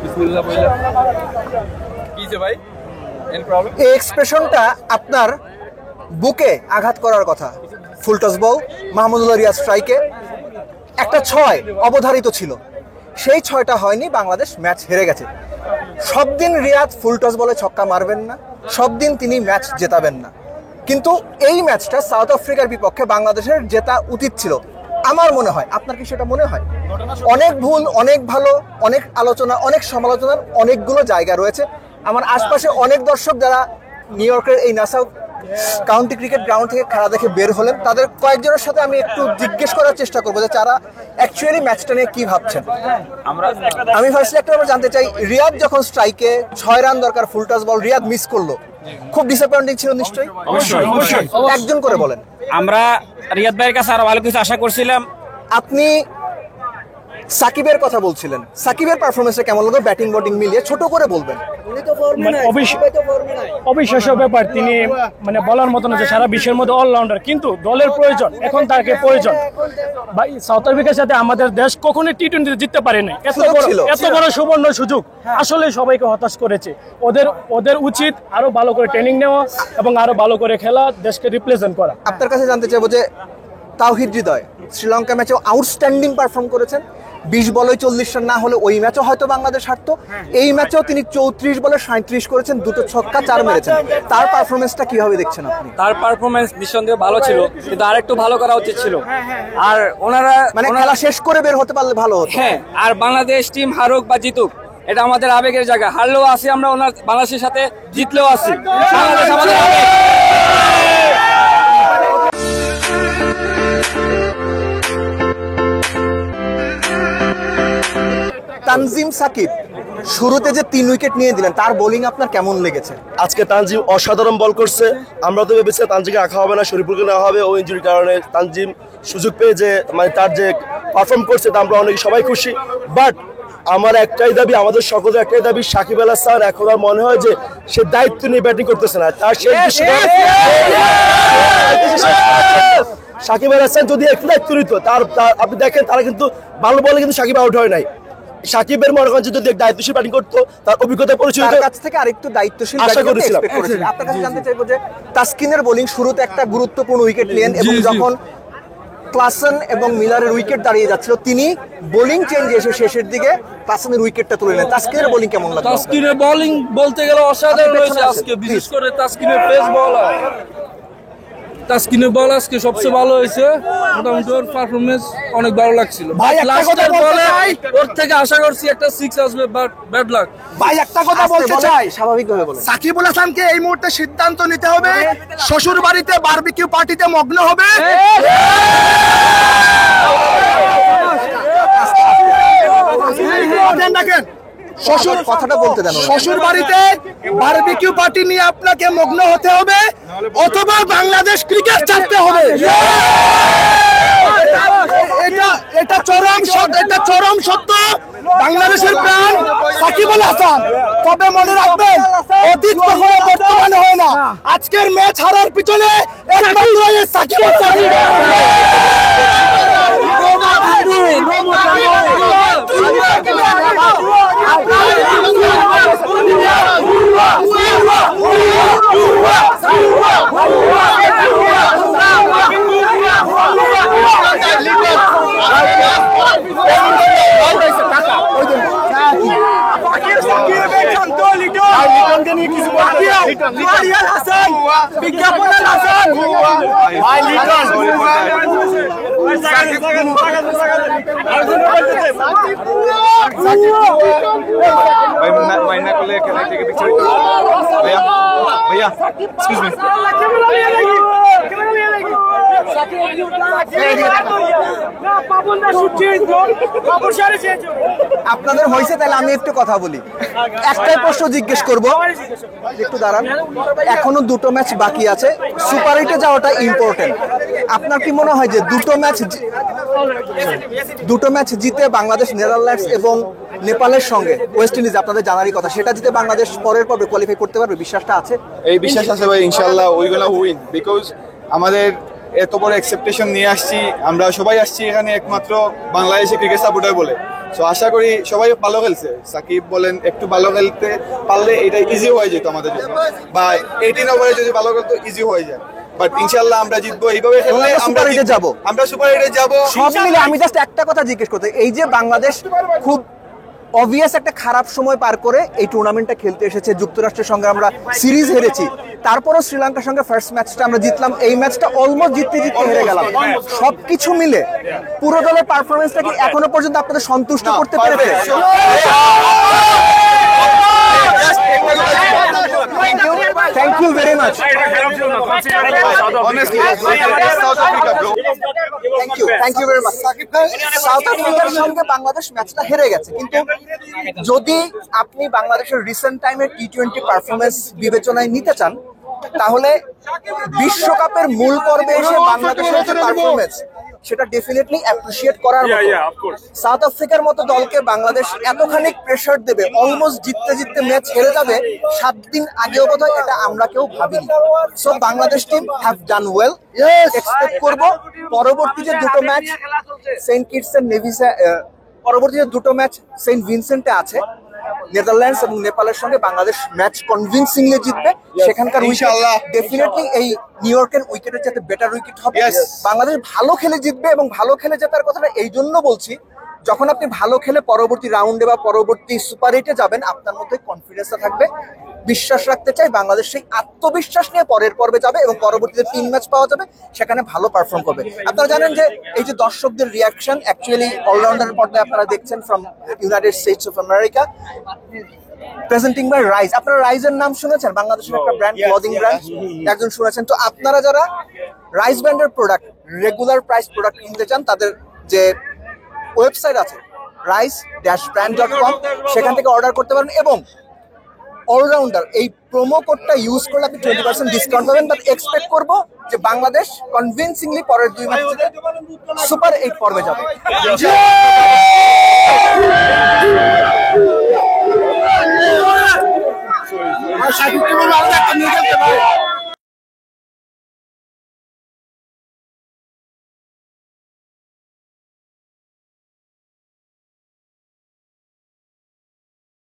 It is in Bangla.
বিসমিল্লাহ বলে কি যে ভাই এর প্রবলেম এই এক্সপ্রেশনটা আপনার বুকে আঘাত করার কথা। ফুল টস বল, মাহমুদুল্লাহ রিয়াদ স্ট্রাইকে একটা 6 অবধারিত ছিল, সেই 6টা হয়নি, বাংলাদেশ ম্যাচ হেরে গেছে। সব দিন রিয়াদ ফুল টস বলে ছক্কা মারবেন না, সব দিন তিনি ম্যাচ জেতাবেন না, কিন্তু এই ম্যাচটা সাউথ আফ্রিকার বিপক্ষে বাংলাদেশের জেতা উচিত ছিল আমার মনে হয়। আপনার কি সেটা মনে হয়? অনেক ভুল, অনেক ভালো, অনেক আলোচনা, অনেক সমালোচনার অনেকগুলো জায়গা রয়েছে। আমার আশপাশে অনেক দর্শক যারা নিউ ইয়র্কের এই নাসাউ কাউন্টি ক্রিকেট গ্রাউন্ড থেকে খেলা দেখে বের হলেন, তাদের কয়েকজনের সাথে আমি একটু জিজ্ঞেস করার চেষ্টা করবো যে তারা অ্যাকচুয়ালি ম্যাচটা নিয়ে কি ভাবছেন। আমি ফার্স্টলি একটা ব্যাপার জানতে চাই, রিয়াদ যখন স্ট্রাইকে 6 রান দরকার, ফুল টস বল রিয়াদ মিস করলো, খুব ডিসঅ্যাপয়েন্টিং ছিল নিশ্চয়ই? অবশ্যই। একজন করে বলেন। আমরা রিয়াদ ভাইয়ের কাছে আরো ভালো কিছু আশা করছিলাম। আপনি সাকিবের কথা বলছিলেন, সাকিবের পারফরমেন্সটা কেমন লাগলো ব্যাটিং বোলিং মিলিয়ে? ছোট করে বলবেন। অবিশ্বাস্য ব্যাপার, তিনি মানে বলার মতো না যে সারা বিশ্বের মধ্যে অলরাউন্ডার, কিন্তু দলের প্রয়োজন, এখন তাকে প্রয়োজন। ভাই সাউথ আফ্রিকার সাথে আমাদের দেশ কখনোই টি-20 জিততে পারেনি, এত বড় সুবর্ণ সুযোগ আসলে সবাইকে হতাশ করেছে। ওদের উচিত আরো ভালো করে ট্রেনিং নেওয়া এবং আরো ভালো করে খেলা, দেশকে রিপ্রেজেন্ট করা। আপনার কাছে জানতে চাইবো যে তাওহিদ হৃদয় শ্রীলঙ্কা ম্যাচেও আউটস্ট্যান্ডিং পারফর্ম করেছেন, 20 বলে 40 রান না হলে ওই ম্যাচও হয়তো বাংলাদেশ হারতো। এই ম্যাচেও তিনি 34 বলে 37 করেছেন, 2 ছক্কা 4 মেরেছেন। তার পারফরমেন্সটা কিভাবে দেখছেন আপনি? তার পারফরমেন্স নিঃসন্দেহে ভালো ছিল, কিন্তু আরেকটু ভালো করা উচিত ছিল। আর ওনারা মানে খেলা শেষ করে বের হতে পারলে ভালো হতো। হ্যাঁ, আর বাংলাদেশ টিম হারুক বা জিতুক, এটা আমাদের আবেগের জায়গা। হারলেও আছি আমরা ওনার বাংলাদেশের সাথে, জিতলেও আছি। বাংলাদেশ আমাদের আবেগ। তানজিম সাকিব শুরুতে যে 3 উইকেট নিয়ে দিলেন, তার বোলিং আপনার কেমন লেগেছে? আজকে তানজিম অসাধারণ বল করছে। আমরা তো ভেবেছিলাম তানজিমকে রাখা হবে না, শরীফুলকে নেওয়া হবে, ও ইনজুরির কারণে তানজিম সুযোগ পেয়ে যে মানে তার যে পারফর্ম করছে তা আমরা অনেক সবাই খুশি। বাট আমার একটাই দাবি, আমাদের সকলের একটাই দাবি, সাকিব আল হাসান এখন আর মনে হয় যে সে দায়িত্ব নিয়ে ব্যাটিং করতেছে না। তার সেই সাকিব আল হাসান যদি একটু দায়িত্ব নিত, তার আপনি দেখেন তারা কিন্তু ভালো বলে কিন্তু সাকিব আউট হয় নাই। সাকিবের মনে করেন যদি দায়িত্বশীল ব্যাটিং করতো, তার অভিজ্ঞতা পরিচয় তার কাছ থেকে আরেকটু দায়িত্বশীল আশা করেছিলাম। আপনার কাছে জানতে চাইবো যে তাসকিনের বোলিং শুরুতে একটা গুরুত্বপূর্ণ উইকেট নিলেন, এবং যখন ক্লাসন এবং মিলারের উইকেট দাঁড়িয়ে যাচ্ছিল, তিনি বোলিং চেঞ্জ এসে শেষের দিকে ক্লাসনের উইকেটটা তুলে নেন। তাসকিনের বোলিং কেমন লাগলো? তাসকিনের বোলিং বলতে গেলে অসাধারণ হয়েছে আজকে, বিশেষ করে তাসকিনের পেস বলার। তাসকিনের বল আজকে সবচেয়ে ভালো হয়েছে, মোটামুটি ওর পারফরমেন্স অনেক ভালো লাগছিল। লাস্টের বলে ওর থেকে আশা করছি একটা 6 আসবে, বাট ব্যাড লাক। ভাই একটা কথা বলতে চাই, স্বাভাবিকভাবে বলুন। সাকিবুল হাসানকে এই মুহূর্তে সিদ্ধান্ত নিতে হবে, শ্বশুর বাড়িতে বারবিকিউ পার্টিতে মগ্ন হবে। দেখেন কথাটা বলতে দেন। শ্বশুর বাড়িতে বারবিকিউ পার্টি নিয়ে আপনাকে মগ্ন হতে হবে, অথবা বাংলাদেশ ক্রিকেট ছাড়তে হবে। এটা চরম সত্য। বাংলাদেশের প্রাণ সাকিবুল হাসান। তবে মনে রাখবেন, অতীত কখনো বর্তমানে হয় না। আজকের ম্যাচ হারার পিছনে একমাত্র সাকিব হাসান। মাইনা করলে খেলা থেকে বিচলিত। ভাইয়া ভাইয়া এক্সকিউজ মি, আপনাদের হয়েছে, তাহলে আমি একটু কথা বলি। একটাই প্রশ্ন জিজ্ঞেস করব, একটু দাঁড়ান। এখনো 2টো ম্যাচ বাকি আছে, সুপার এইটে যাওয়াটা ইম্পর্টেন্ট। আপনার কি মনে হয় যে 2টো ম্যাচ জিতে বাংলাদেশ নেদারল্যান্ডস এবং নেপালের সঙ্গে ওয়েস্ট ইন্ডিজ, আপনাদের জানারই কথা, সেটা জিতে বাংলাদেশ পরের পর্বে কোয়ালিফাই করতে পারবে? বিশ্বাসটা আছে? এই বিশ্বাস আছে ভাই, ইনশাআল্লাহ উই গোনা উইন, বিকজ আমাদের এত বড় এক্সপেকটেশন নিয়ে আসছি, আমরা সবাই আসছি এখানে একমাত্র বাংলাদেশে ক্রিকেট সাপোর্টার বলে। সো আশা করি সবাই ভালো খেলছে, সাকিব বলেন একটু ভালো খেলতে পারলে এটা ইজি হয়ে যেত আমাদের জন্য, বা 18 ওভারে যদি ভালো খেলতো ইজি হয়ে যায়। বাট ইনশাআল্লাহ আমরা জিতবো, এইভাবে খেললে আমরা সুপার এইটে যাবো। আমরা সুপার এইটে যাব। সব মিলে আমি জাস্ট একটা কথা জিজ্ঞেস করতে, এই যে বাংলাদেশ খুব অবভিয়াস একটা খারাপ সময় পার করে এই টুর্নামেন্টটা খেলতে এসেছে, যুক্তরাষ্ট্রের সঙ্গে আমরা সিরিজ হেরেছি, তারপরও শ্রীলঙ্কার সঙ্গে ফার্স্ট ম্যাচটা আমরা জিতলাম, এই ম্যাচটা অলমোস্ট জিততে জিততে হেরে গেলাম। সবকিছু মিলে পুরো দলের পারফরমেন্সটা কি এখনো পর্যন্ত আপনাদের সন্তুষ্ট করতে পেরেছে? Thank you very much. Thank you very much. South আফ্রিকার সঙ্গে বাংলাদেশ ম্যাচটা হেরে গেছে, কিন্তু যদি আপনি বাংলাদেশের রিসেন্ট টাইমের টি-20 পারফরমেন্স বিবেচনায় নিতে চান, তাহলে বিশ্বকাপের মূল পর্বে এসে বাংলাদেশের যে পারফরমেন্স সেটা ডেফিনেটলি অ্যাপ্রিশিয়েট করার মতো। সাউথ আফ্রিকার মতো দলকে বাংলাদেশ এতখানি প্রেসার দেবে, অলমোস্ট জিততে জিততে ম্যাচ হেরে যাবে 7 দিন আগেও বোধহয় এটা আমরা কেউ ভাবিনি। So Bangladesh team have done well, expect করব পরবর্তী যে দুটো ম্যাচ সেন্ট কিটস এন্ড নেভিসে, পরবর্তী যে দুটো ম্যাচ সেন্ট ভিনসেন্টে আছে, নেদারল্যান্ডস এবং নেপালের সঙ্গে বাংলাদেশ ম্যাচ কনভিন্সিংলি জিতবে। সেখানকার উইকেট ডেফিনেটলি এই নিউ ইয়র্কের উইকেটের যাতে বেটার উইকেট হবে। বাংলাদেশ ভালো খেলে জিতবে, এবং ভালো খেলে জেতার কথাটা এই জন্য বলছি, যখন আপনি ভালো খেলে পরবর্তী রাউন্ডে বা পরবর্তী সুপার এইটে যাবেন, আপনার মধ্যে কনফিডেন্সটা থাকবে। বিশ্বাস রাখতে চাই বাংলাদেশ সেই আত্মবিশ্বাস নিয়ে পরের পর্বে যাবে এবং পরবর্তীতে 3 ম্যাচ পাওয়া যাবে, সেখানে ভালো পারফর্ম করবে। আপনারা জানেন যে এই যে দর্শকদের রিয়াকশন, অ্যাকচুয়ালি অলরাউন্ডারের পর্দায় আপনারা দেখছেন from United States of America, presenting by Rise. আপনারা রাইজের নাম শুনেছেন, বাংলাদেশের একটা ব্র্যান্ড, ক্লদিং ব্র্যান্ড, একজন শুনেছেন। তো আপনারা যারা রাইজ ব্র্যান্ডের প্রোডাক্ট, রেগুলার প্রাইস প্রোডাক্ট কিনতে চান, তাদের যে ওয়েবসাইট আছে rice-brand.com, সেখান থেকে অর্ডার করতে পারেন, এবং অলরাউন্ডার এই প্রোমো কোডটা ইউজ করলে আপনি 20% ডিসকাউন্ট পাবেন। বাট এক্সপেক্ট করবো যে বাংলাদেশ কনভিন্সিংলি পরের 2 ম্যাচ সুপার 8 পর্বে যাবে।